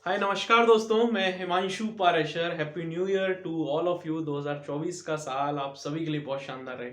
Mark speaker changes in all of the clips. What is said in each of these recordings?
Speaker 1: हाय नमस्कार दोस्तों, मैं Himanshu Parashar. Happy new year to all of you. 2024 का साल आप सभी के लिए बहुत शानदार रहे।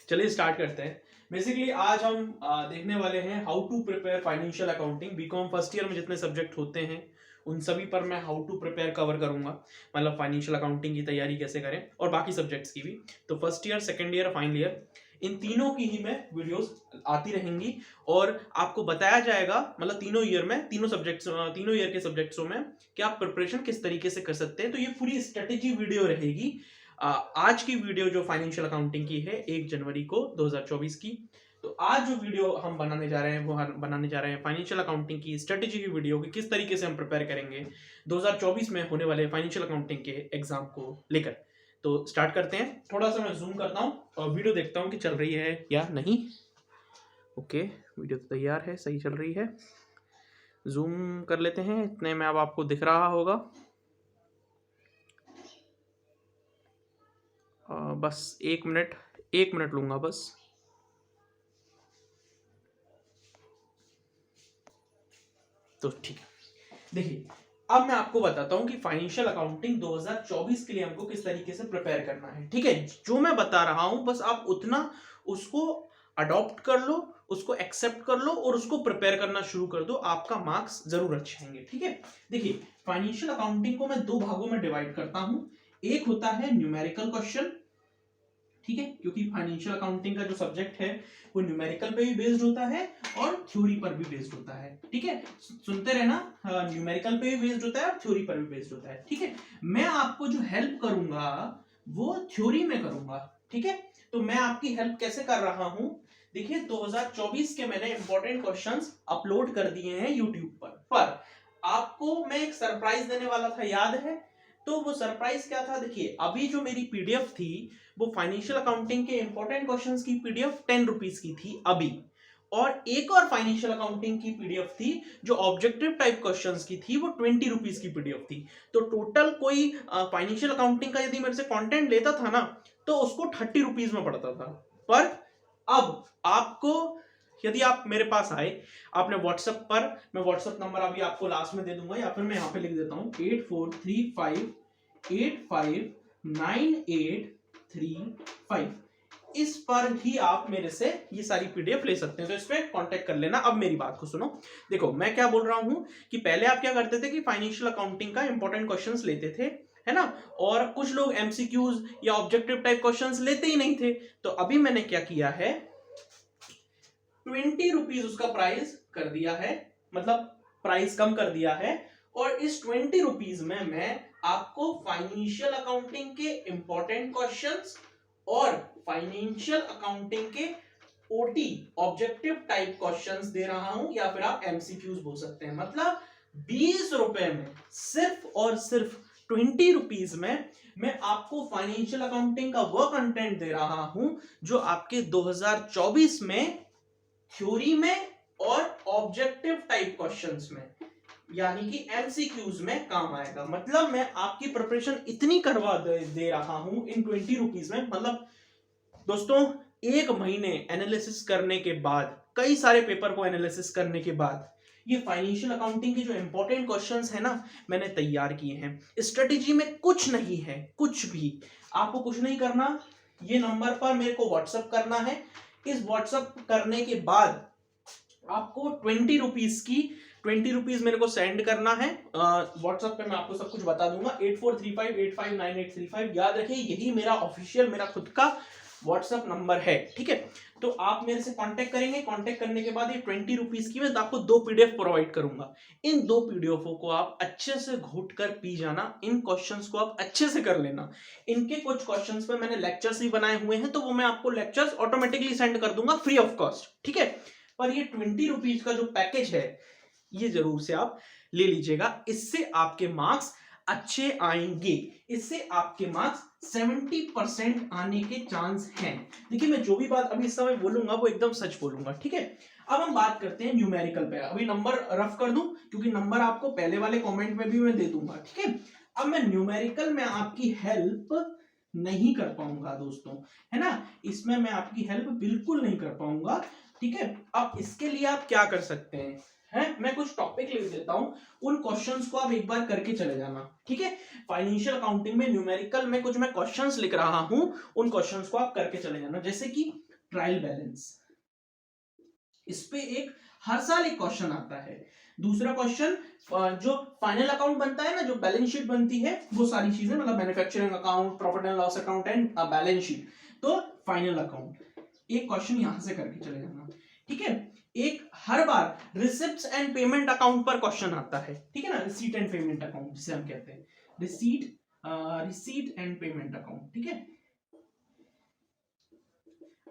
Speaker 1: चलिए स्टार्ट करते हैं। बेसिकली आज हम देखने वाले हैं how to prepare financial accounting. BCom first year में जितने सब्जेक्ट होते हैं उन सभी पर मैं हाउ टू प्रिपेयर कवर करूंगा, मतलब फाइनेंशियल अकाउंटिंग की तैयारी कैसे करें और बाकी सब्जेक्ट्स की भी। तो first year, second year, final year, इन तीनों की ही मैं वीडियोस आती रहेंगी और आपको बताया जाएगा, मतलब तीनों ईयर में, तीनों ईयर के सब्जेक्ट्सों में कि आप प्रिपरेशन किस तरीके से कर सकते हैं। तो ये पूरी स्ट्रेटेजी वीडियो रहेगी। आज की वीडियो जो फाइनेंशियल अकाउंटिंग की है 1 जनवरी को 2024 की। तो आज जो वीडियो हम बनाने जा रहे हैं वो हम बनाने जा रहे हैं फाइनेंशियल अकाउंटिंग की स्ट्रेटेजी की वीडियो कि किस तरीके से हम प्रिपेयर करेंगे 2024 में होने वाले फाइनेंशियल अकाउंटिंग के एग्जाम को लेकर। तो स्टार्ट करते हैं। थोड़ा सा मैं जूम करता हूँ और वीडियो देखता हूँ कि चल रही है या नहीं। ओके, वीडियो तो तैयार है, सही चल रही है। जूम कर लेते हैं, इतने में अब आपको दिख रहा होगा। बस एक मिनट लूंगा बस। तो ठीक है, देखिए अब मैं आपको बताता हूं कि फाइनेंशियल अकाउंटिंग 2024 के लिए हमको किस तरीके से प्रिपेयर करना है। ठीक है, जो मैं बता रहा हूं बस आप उतना उसको अडॉप्ट कर लो, उसको एक्सेप्ट कर लो और उसको प्रिपेयर करना शुरू कर दो। आपका मार्क्स जरूर अच्छे आएंगे। ठीक है, देखिए फाइनेंशियल अकाउंटिंग को मैं 2 भागों में डिवाइड करता हूं। एक होता है न्यूमेरिकल क्वेश्चन, ठीक है, क्योंकि फाइनेंशियल अकाउंटिंग का जो सब्जेक्ट है वो न्यूमेरिकल पे भी बेस्ड होता है और थ्योरी पर भी बेस्ड होता है। ठीक है, सुनते रहना, न्यूमेरिकल पे भी बेस्ड होता है और थ्योरी पर भी बेस्ड होता है। ठीक है, मैं आपको जो हेल्प करूंगा वो थ्योरी में करूंगा। ठीक है, तो मैं आपकी हेल्प कैसे कर रहा हूं, देखिए 2024 के मैंने इंपॉर्टेंट क्वेश्चंस अपलोड कर दिए हैं यूट्यूब पर आपको मैं एक सरप्राइज देने वाला था, याद है? तो वो सरप्राइज क्या था, देखिए अभी जो मेरी पीडीएफ थी वो फाइनेंशियल अकाउंटिंग के इंपॉर्टेंट क्वेश्चंस की पीडीएफ 10 रुपीज की थी अभी, और एक और फाइनेंशियल अकाउंटिंग की पीडीएफ थी जो ऑब्जेक्टिव टाइप क्वेश्चंस की थी, वो 20 रुपीज की पीडीएफ थी। तो टोटल कोई फाइनेंशियल अकाउंटिंग का यदि मेरे से कंटेंट लेता था ना तो उसको 30 रुपीज में पड़ता था। पर अब आपको, यदि आप मेरे पास आए, आपने व्हाट्सएप पर, मैं व्हाट्सएप नंबर अभी आपको लास्ट में दे दूंगा या फिर मैं यहाँ पे लिख देता हूँ 8435859835, इस पर ही आप मेरे से ये सारी पीडीएफ ले सकते हैं। तो इस पे कांटेक्ट कर लेना। अब मेरी बात को सुनो, देखो मैं क्या बोल रहा हूं कि पहले आप क्या करते थे कि फाइनेंशियल अकाउंटिंग का इंपॉर्टेंट क्वेश्चंस लेते थे, है ना, और कुछ लोग एमसीक्यूज या ऑब्जेक्टिव टाइप क्वेश्चंस लेते ही नहीं थे। तो अभी मैंने क्या किया है, 20 रुपीज उसका प्राइस कर दिया है, मतलब प्राइस कम कर दिया है, और इस 20 रुपीज में मैं आपको फाइनेंशियल अकाउंटिंग के इंपॉर्टेंट क्वेश्चंस और फाइनेंशियल अकाउंटिंग के ओटी ऑब्जेक्टिव टाइप क्वेश्चंस दे रहा हूं, या फिर आप एमसीक्यूज बोल सकते हैं। मतलब 20 रुपए में, सिर्फ और सिर्फ 20 रुपीज में मैं आपको फाइनेंशियल अकाउंटिंग का वो कंटेंट दे रहा हूं जो आपके 2024 में थ्योरी में और ऑब्जेक्टिव टाइप क्वेश्चंस में, यानी कि एमसीक्यूज में काम आएगा। मतलब मैं आपकी प्रिपरेशन इतनी करवा दे रहा हूं इन 20 रुपीज में। मतलब दोस्तों, एक महीने एनालिसिस करने के बाद, कई सारे पेपर को एनालिसिस करने के बाद, ये फाइनेंशियल अकाउंटिंग के जो इंपॉर्टेंट क्वेश्चंस है ना मैंने तैयार किए हैं। स्ट्रेटेजी में कुछ नहीं है, कुछ भी आपको कुछ नहीं करना। ये नंबर पर मेरे को व्हाट्सएप करना है। इस व्हाट्सएप करने के बाद आपको 20 रुपीज की 20 रुपीज मेरे को सेंड करना है। व्हाट्सएप पे मैं आपको सब कुछ बता दूंगा। 8435859835, याद रखिए यही मेरा ऑफिशियल, मेरा खुद का व्हाट्सएप नंबर है। ठीक है, तो आप मेरे से कांटेक्ट करेंगे। कांटेक्ट करने के बाद ये 20 रुपीज की मैं आपको 2 पीडीएफ प्रोवाइड करूंगा। इन 2 पीडीएफों को आप अच्छे से घोट कर पी जाना। इन क्वेश्चंस को आप अच्छे से कर लेना। इनके कुछ क्वेश्चंस पे मैंने लेक्चर्स भी बनाए हुए हैं, तो वो मैं आपको लेक्चर्स ऑटोमेटिकली सेंड कर दूंगा फ्री ऑफ कॉस्ट। ठीक है, पर ये 20 रुपीज का जो पैकेज है ये जरूर से आप ले लीजिएगा। इससे आपके मार्क्स अच्छे आएंगे, इससे आपके मार्क्स 70% आने के चांस हैं। देखिए मैं जो भी बात अभी इस समय बोलूंगा वो एकदम सच बोलूंगा। ठीक है, अब हम बात करते हैं न्यूमेरिकल पे। अभी नंबर रफ कर दूं क्योंकि नंबर आपको पहले वाले कमेंट में भी मैं दे दूंगा। ठीक है, अब मैं न्यूमेरिकल में आपकी हेल्प नहीं कर पाऊंगा दोस्तों, है ना, इसमें मैं आपकी हेल्प बिल्कुल नहीं कर पाऊंगा। ठीक है, अब इसके लिए आप क्या कर सकते हैं, है, मैं कुछ टॉपिक लिख देता हूं, उन क्वेश्चंस को आप एक बार करके चले जाना, ठीक है। फाइनेंशियल अकाउंटिंग में न्यूमेरिकल में कुछ मैं क्वेश्चंस लिख रहा हूं, उन क्वेश्चंस को आप करके चले जाना। जैसे कि ट्रायल बैलेंस, इस पे एक हर साल एक क्वेश्चन आता है। दूसरा क्वेश्चन जो फाइनल अकाउंट बनता है ना, जो बैलेंस शीट बनती है, वो सारी चीजें मतलब manufacturing account, profit and loss account and balance sheet, तो फाइनल अकाउंट, एक क्वेश्चन यहां से करके चले जाना, ठीक है। एक हर बार रिसिप्ट्स एंड पेमेंट अकाउंट पर क्वेश्चन आता है, ठीक है ना, रिसीट एंड पेमेंट अकाउंट जिसे हम कहते हैं, रिसीट एंड पेमेंट अकाउंट, ठीक है।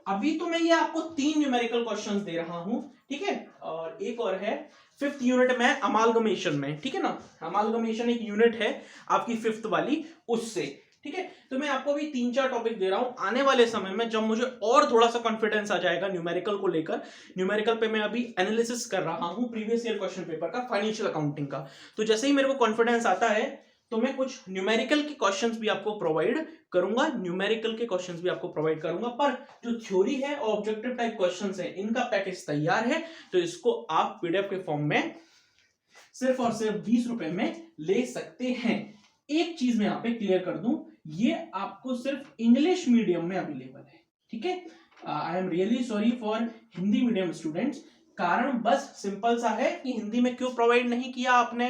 Speaker 1: अभी तो मैं ये आपको 3 न्यूमेरिकल क्वेश्चंस दे रहा हूं, ठीक है, और एक और है 5th यूनिट में अमालगमेशन में, ठीक है ना, अमालगमेशन एक यूनिट है आपकी 5th वाली, उससे, ठीक है। तो मैं आपको भी 3-4 टॉपिक दे रहा हूं। आने वाले समय में जब मुझे और थोड़ा सा कॉन्फिडेंस आ जाएगा न्यूमेरिकल को लेकर, न्यूमेरिकल पे मैं अभी एनालिसिस कर रहा हूं प्रीवियस ईयर क्वेश्चन पेपर का, फाइनेंशियल अकाउंटिंग का, तो जैसे ही मेरे को कॉन्फिडेंस आता है तो मैं कुछ न्यूमेरिकल के क्वेश्चंस भी आपको प्रोवाइड करूंगा, न्यूमेरिकल के क्वेश्चंस भी आपको प्रोवाइड करूंगा। पर जो थ्योरी है और ऑब्जेक्टिव टाइप क्वेश्चंस है, इनका पैकेज तैयार है, तो इसको आप पीडीएफ के फॉर्म में सिर्फ और सिर्फ 20 रुपए में ले सकते हैं। एक चीज मैं यहां पे क्लियर कर दूं, ये आपको सिर्फ इंग्लिश मीडियम में अवेलेबल है, ठीक है। I am really sorry for Hindi medium students, कारण बस सिंपल सा है कि हिंदी में क्यों प्रोवाइड नहीं किया आपने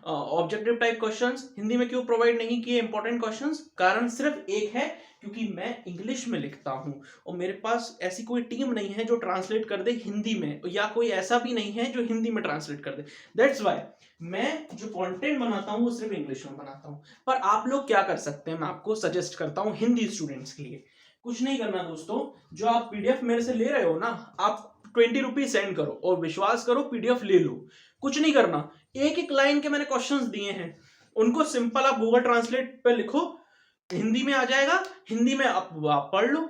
Speaker 1: ऑब्जेक्टिव टाइप क्वेश्चंस, हिंदी में क्यों प्रोवाइड नहीं किए इंपॉर्टेंट क्वेश्चंस, कारण सिर्फ एक है, क्योंकि मैं इंग्लिश में लिखता हूं और मेरे पास ऐसी कोई टीम नहीं है जो ट्रांसलेट कर दे हिंदी में, या कोई ऐसा भी नहीं है जो हिंदी में ट्रांसलेट कर दे। दैट्स वाई मैं जो कंटेंट बनाता हूं वो सिर्फ इंग्लिश में बनाता हूं। पर आप लोग क्या कर सकते हैं, मैं आपको सजेस्ट करता हूं हिंदी स्टूडेंट्स के लिए, कुछ नहीं करना दोस्तों, जो आप पीडीएफ मेरे से ले रहे हो ना, आप 20 रुपीज सेंड करो और विश्वास करो पीडीएफ ले लो। कुछ नहीं करना, एक एक लाइन के मैंने क्वेश्चंस दिए हैं, उनको सिंपल आप गूगल ट्रांसलेट पे लिखो, हिंदी में आ जाएगा, हिंदी में आप पढ़ लो।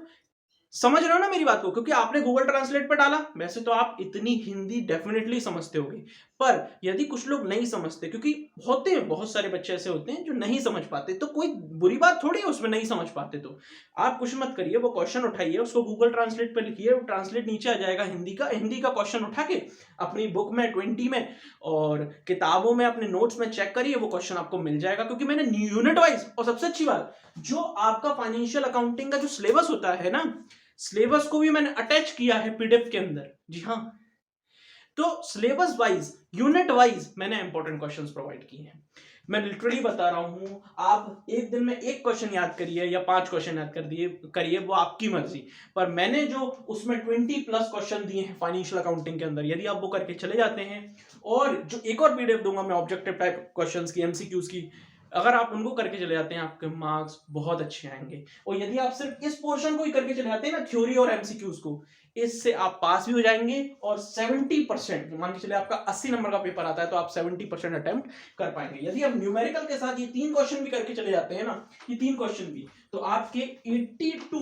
Speaker 1: समझ रहे हो ना मेरी बात को, क्योंकि आपने गूगल ट्रांसलेट पर डाला, वैसे तो आप इतनी हिंदी डेफिनेटली समझते होगे, पर यदि कुछ लोग नहीं समझते, क्योंकि होते हैं बहुत सारे बच्चे ऐसे होते हैं जो नहीं समझ पाते, तो कोई बुरी बात थोड़ी है उसमें नहीं समझ पाते, तो आप कुछ मत करिए, वो क्वेश्चन उठाइए, उसको गूगल ट्रांसलेट पर लिखिए, वो ट्रांसलेट नीचे आ जाएगा हिंदी का क्वेश्चन उठा के अपनी बुक में 20 में और किताबों में अपने नोट्स में चेक करिए, वो क्वेश्चन आपको मिल जाएगा, क्योंकि मैंने यूनिट वाइज, और सबसे अच्छी बात, जो आपका फाइनेंशियल अकाउंटिंग का जो सिलेबस होता है ना, सिलेबस को भी मैंने अटैच किया है पीडीएफ के अंदर, जी हाँ। तो सिलेबस वाइज, यूनिट वाइज मैंने इंपॉर्टेंट क्वेश्चंस प्रोवाइड किए हैं। मैं लिटरली बता रहा हूं, आप एक दिन में एक क्वेश्चन याद करिए या 5 क्वेश्चन याद करिए, वो आपकी मर्जी, पर मैंने जो उसमें 20+ क्वेश्चन दिए हैं फाइनेंशियल अकाउंटिंग के अंदर, यदि आप वो करके चले जाते हैं, और जो एक और पीडीएफ दूंगा मैं ऑब्जेक्टिव टाइप क्वेश्चंस की, एमसीक्यूज की, अगर आप उनको करके चले जाते हैं, आपके मार्क्स बहुत अच्छे आएंगे। और यदि आप सिर्फ इस पोर्शन को ही करके चले जाते हैं ना, थ्योरी और एमसीक्यूज को, इससे आप पास भी हो जाएंगे, और 70%, मान के चले आपका 80 नंबर का पेपर आता है, तो आप 70% अटेम्प्ट कर पाएंगे। यदि आप न्यूमेरिकल के साथ ये 3 क्वेश्चन भी करके चले जाते हैं ना, ये 3 क्वेश्चन भी, तो आपके 80 to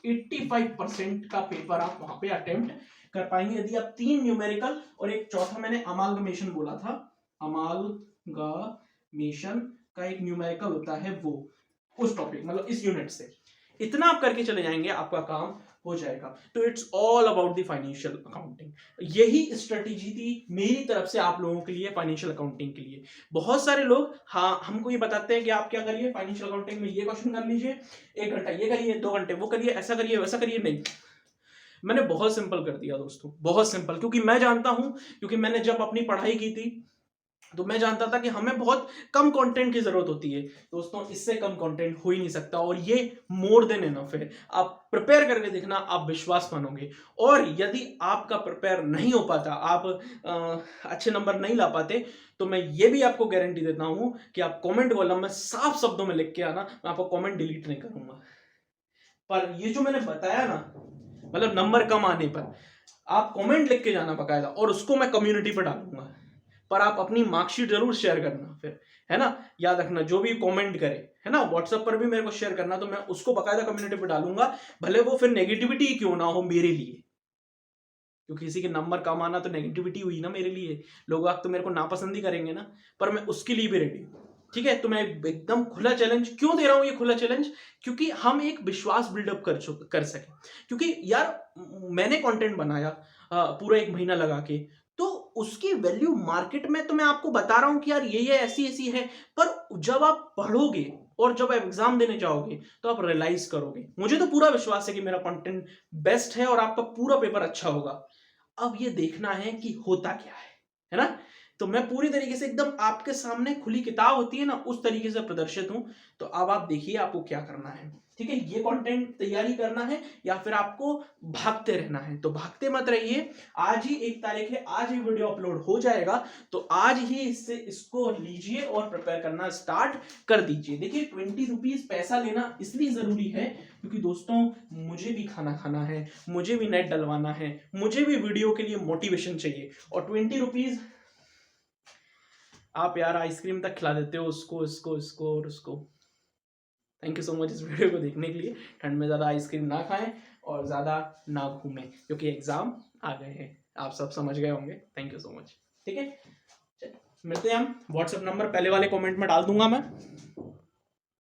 Speaker 1: 85% का पेपर आप वहां पे अटेम्प्ट कर पाएंगे, यदि आप 3 न्यूमेरिकल और एक चौथा मैंने अमालगमेशन बोला था, अमालगमेशन का एक न्यूमेरिकल होता है, वो उस टॉपिक मतलब इस यूनिट से, इतना आप करके चले जाएंगे, आपका काम हो जाएगा। तो it's all about the financial accounting. यही स्ट्रेटेजी थी मेरी तरफ से आप लोगों के लिए फाइनेंशियल अकाउंटिंग के लिए। बहुत सारे लोग हाँ हमको ये बताते हैं कि आप क्या करिए फाइनेंशियल अकाउंटिंग में, ये क्वेश्चन कर लीजिए, 1 घंटा ये करिए, 2 घंटे वो करिए, ऐसा करिए वैसा करिए। नहीं, मैंने बहुत सिंपल कर दिया दोस्तों, बहुत सिंपल, क्योंकि मैं जानता हूं, क्योंकि मैंने जब अपनी पढ़ाई की थी तो मैं जानता था कि हमें बहुत कम कंटेंट की जरूरत होती है दोस्तों, इससे कम कंटेंट हो ही नहीं सकता, और ये मोर देन इनफ है। आप प्रिपेयर करके देखना, आप विश्वास मानोगे। और यदि आपका प्रिपेयर नहीं हो पाता, आप अच्छे नंबर नहीं ला पाते, तो मैं ये भी आपको गारंटी देता हूं कि आप कमेंट कॉलम में साफ शब्दों में लिख के आना, मैं आपको कमेंट डिलीट नहीं करूंगा। पर ये जो मैंने बताया ना, मतलब नंबर कम आने पर आप कमेंट लिख के जाना बकायदा, और उसको मैं कम्युनिटी पर डालूंगा, पर आप अपनी मार्कशीट जरूर शेयर करना फिर, है ना, याद रखना, जो भी कमेंट करे, है ना, व्हाट्सएप पर भी मेरे को शेयर करना, तो मैं उसको बकायदा कम्युनिटी पे डालूंगा, भले वो फिर नेगेटिविटी क्यों ना हो मेरे लिए, क्योंकि किसी के नंबर कम आना तो नेगेटिविटी हुई ना मेरे लिए, लोग आप तो मेरे को नापसंद ही करेंगे ना, पर मैं उसके लिए भी रेडी हूं, ठीक है। तो मैं एकदम खुला चैलेंज क्यों दे रहा हूं, ये खुला चैलेंज, क्योंकि हम एक विश्वास बिल्डअप कर सके, क्योंकि यार मैंने कंटेंट बनाया पूरा 1 महीना लगा के, तो उसकी वैल्यू मार्केट में तो मैं आपको बता रहा हूं कि यार ये ऐसी ऐसी है, पर जब आप पढ़ोगे और जब आप एग्जाम देने जाओगे तो आप रियलाइज करोगे। मुझे तो पूरा विश्वास है कि मेरा कंटेंट बेस्ट है और आपका पूरा पेपर अच्छा होगा। अब ये देखना है कि होता क्या है ना? तो मैं पूरी तरीके से एकदम आपके सामने खुली किताब होती है ना, उस तरीके से प्रदर्शित हूं। तो अब आप देखिए आपको क्या करना है। ठीक है, ये कंटेंट तैयारी करना है या फिर आपको भागते रहना है? तो भागते मत रहिए। आज ही 1 तारीख है, आज ही वीडियो अपलोड हो जाएगा, तो आज ही इसको लीजिए और प्रिपेयर करना स्टार्ट कर दीजिए। देखिए 20 रुपीज पैसा लेना इसलिए जरूरी है क्योंकि दोस्तों मुझे भी खाना खाना है, मुझे भी नेट डलवाना है, मुझे भी वीडियो के लिए मोटिवेशन चाहिए। और 20 रुपीज आप यार आइसक्रीम तक खिला देते हो उसको, इसको, इसको और उसको। थैंक यू सो मच इस वीडियो को देखने के लिए। ठंड में ज़्यादा आइसक्रीम ना खाएं और ज़्यादा ना घूमें क्योंकि एग्जाम आ गए हैं, आप सब समझ गए होंगे। Thank you so much. ठीक है, मिलते हैं हम। व्हाट्सएप नंबर पहले वाले कमेंट में डाल दूंगा मैं।